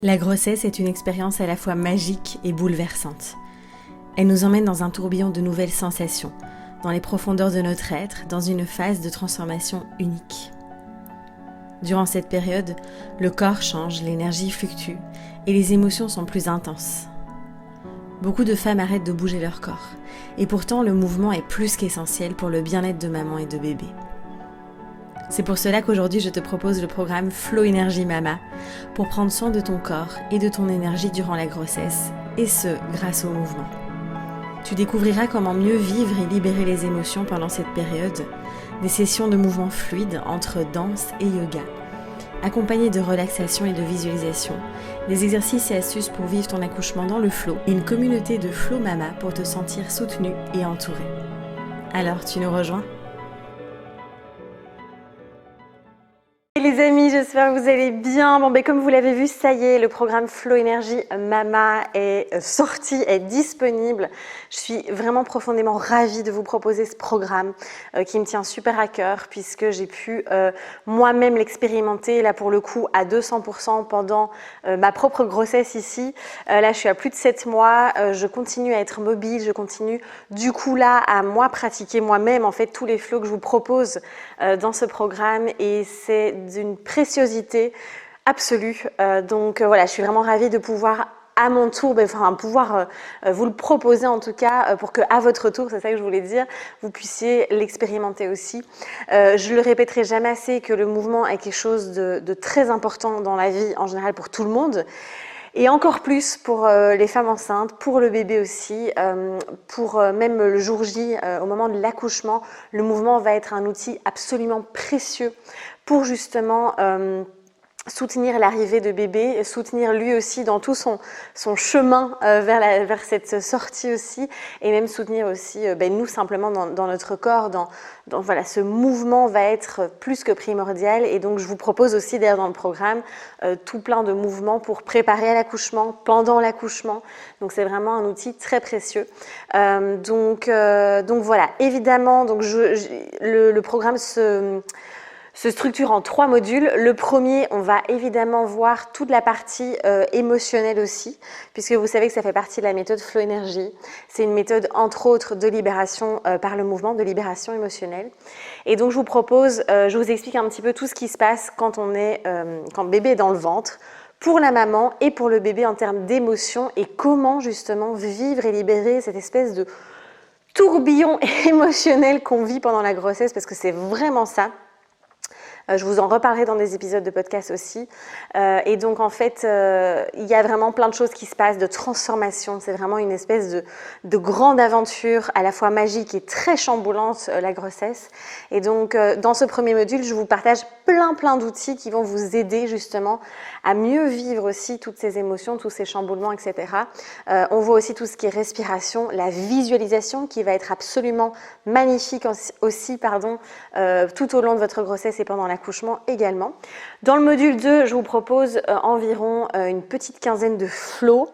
La grossesse est une expérience à la fois magique et bouleversante. Elle nous emmène dans un tourbillon de nouvelles sensations, dans les profondeurs de notre être, dans une phase de transformation unique. Durant cette période, le corps change, l'énergie fluctue et les émotions sont plus intenses. Beaucoup de femmes arrêtent de bouger leur corps, et pourtant le mouvement est plus qu'essentiel pour le bien-être de maman et de bébé. C'est pour cela qu'aujourd'hui je te propose le programme Flow Énergie Mama pour prendre soin de ton corps et de ton énergie durant la grossesse, et ce, grâce au mouvement. Tu découvriras comment mieux vivre et libérer les émotions pendant cette période, des sessions de mouvements fluides entre danse et yoga, accompagnées de relaxation et de visualisation, des exercices et astuces pour vivre ton accouchement dans le flow et une communauté de Flow Mama pour te sentir soutenue et entourée. Alors, tu nous rejoins ? Les amis, j'espère que vous allez bien. Comme vous l'avez vu, ça y est, le programme Flow Énergie Mama est sorti, est disponible. Je suis vraiment profondément ravie de vous proposer ce programme qui me tient super à cœur puisque j'ai pu moi-même l'expérimenter, là pour le coup, à 200% pendant ma propre grossesse ici. Là, je suis à plus de 7 mois, je continue à être mobile, je continue du coup là à moi pratiquer moi-même en fait tous les flows que je vous propose dans ce programme et c'est d'une préciosité absolue. Donc voilà, je suis vraiment ravie de pouvoir à mon tour, pouvoir vous le proposer en tout cas pour que à votre tour, c'est ça que je voulais dire, vous puissiez l'expérimenter aussi. Je le répéterai jamais assez que le mouvement est quelque chose de très important dans la vie en général pour tout le monde. Et encore plus pour les femmes enceintes, pour le bébé aussi, pour même le jour J, au moment de l'accouchement, le mouvement va être un outil absolument précieux pour justement soutenir l'arrivée de bébé, soutenir lui aussi dans tout son chemin vers cette sortie aussi, et même soutenir aussi nous simplement dans notre corps, voilà, ce mouvement va être plus que primordial. Et donc je vous propose aussi d'ailleurs dans le programme tout plein de mouvements pour préparer à l'accouchement, pendant l'accouchement. Donc c'est vraiment un outil très précieux. Donc voilà, évidemment, donc le programme se structure en 3 modules. Le premier, on va évidemment voir toute la partie émotionnelle aussi, puisque vous savez que ça fait partie de la méthode Flow Énergie. C'est une méthode, entre autres, de libération par le mouvement, de libération émotionnelle. Et donc, je vous propose, je vous explique un petit peu tout ce qui se passe quand le bébé est dans le ventre, pour la maman et pour le bébé en termes d'émotions, et comment justement vivre et libérer cette espèce de tourbillon émotionnel qu'on vit pendant la grossesse, parce que c'est vraiment ça. Je vous en reparlerai dans des épisodes de podcast aussi. Et donc, en fait, il y a vraiment plein de choses qui se passent, de transformation. C'est vraiment une espèce de grande aventure, à la fois magique et très chamboulante, la grossesse. Et donc, dans ce premier module, je vous partage plein d'outils qui vont vous aider justement à mieux vivre aussi toutes ces émotions, tous ces chamboulements, etc. On voit aussi tout ce qui est respiration, la visualisation qui va être absolument magnifique aussi, tout au long de votre grossesse et pendant l'accouchement également. Dans le module 2, je vous propose environ une petite quinzaine de flows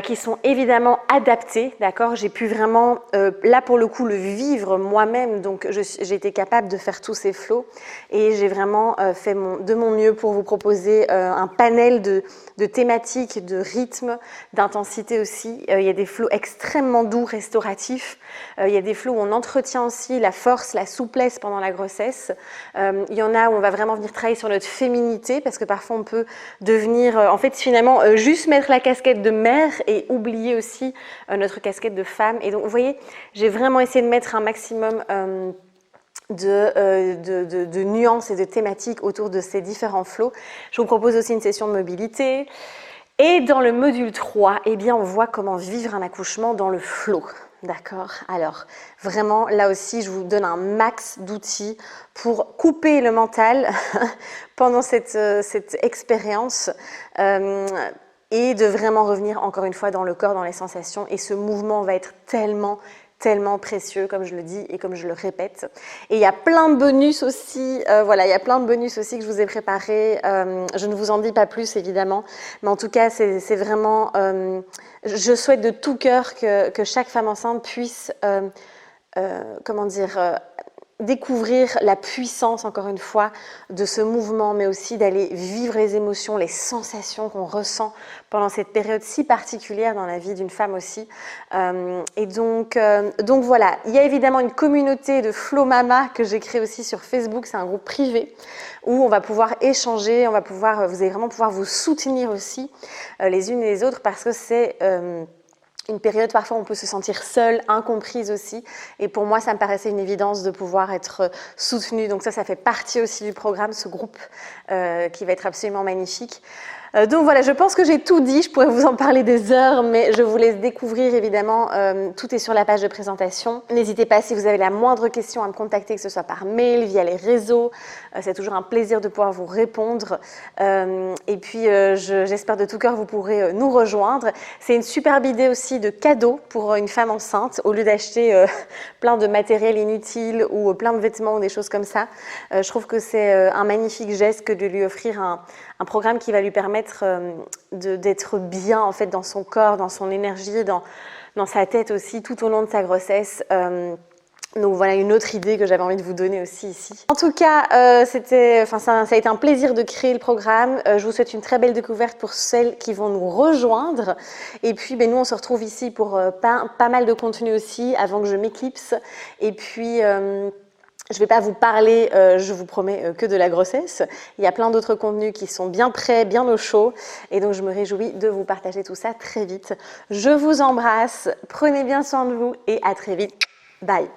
qui sont évidemment adaptés, d'accord ? J'ai pu vraiment, là pour le coup, le vivre moi-même, donc j'ai été capable de faire tous ces flows et j'ai vraiment fait de mon mieux pour vous proposer un panel de thématiques, de rythmes, d'intensité aussi. Il y a des flows extrêmement doux, restauratifs. Il y a des flows où on entretient aussi la force, la souplesse pendant la grossesse. Il y en a où on va vraiment venir travailler sur notre féminité, parce que parfois on peut devenir, finalement, juste mettre la casquette de mère et oublier aussi notre casquette de femme. Et donc, vous voyez, j'ai vraiment essayé de mettre un maximum de nuances et de thématiques autour de ces différents flows. Je vous propose aussi une session de mobilité. Et dans le module 3, on voit comment vivre un accouchement dans le flow. D'accord ? Alors, vraiment, là aussi, je vous donne un max d'outils pour couper le mental pendant cette expérience et de vraiment revenir encore une fois dans le corps, dans les sensations. Et ce mouvement va être tellement précieux, comme je le dis et comme je le répète. Et il y a plein de bonus aussi, il y a plein de bonus aussi que je vous ai préparés. Je ne vous en dis pas plus, évidemment, mais en tout cas, c'est vraiment... je souhaite de tout cœur que chaque femme enceinte puisse, découvrir la puissance, encore une fois, de ce mouvement, mais aussi d'aller vivre les émotions, les sensations qu'on ressent pendant cette période si particulière dans la vie d'une femme aussi. Et donc voilà, il y a évidemment une communauté de Flow Mama que j'ai créée aussi sur Facebook, c'est un groupe privé où on va pouvoir échanger, vous allez vraiment pouvoir vous soutenir aussi les unes et les autres parce que c'est une période, parfois on peut se sentir seule, incomprise aussi. Et pour moi, ça me paraissait une évidence de pouvoir être soutenue. Donc ça fait partie aussi du programme, ce groupe qui va être absolument magnifique. Donc voilà, je pense que j'ai tout dit, je pourrais vous en parler des heures, mais je vous laisse découvrir évidemment, tout est sur la page de présentation. N'hésitez pas si vous avez la moindre question à me contacter, que ce soit par mail, via les réseaux, c'est toujours un plaisir de pouvoir vous répondre. Et puis j'espère de tout cœur que vous pourrez nous rejoindre. C'est une superbe idée aussi de cadeau pour une femme enceinte, au lieu d'acheter plein de matériel inutile ou plein de vêtements ou des choses comme ça. Je trouve que c'est un magnifique geste que de lui offrir un programme qui va lui permettre d'être bien en fait dans son corps, dans son énergie, dans sa tête aussi tout au long de sa grossesse. Donc voilà une autre idée que j'avais envie de vous donner aussi ici. En tout cas, ça a été un plaisir de créer le programme. Je vous souhaite une très belle découverte pour celles qui vont nous rejoindre. Et puis nous on se retrouve ici pour pas mal de contenu aussi avant que je m'éclipse. Et puis je ne vais pas vous parler, je vous promets, que de la grossesse. Il y a plein d'autres contenus qui sont bien prêts, bien au chaud. Et donc, je me réjouis de vous partager tout ça très vite. Je vous embrasse, prenez bien soin de vous et à très vite. Bye!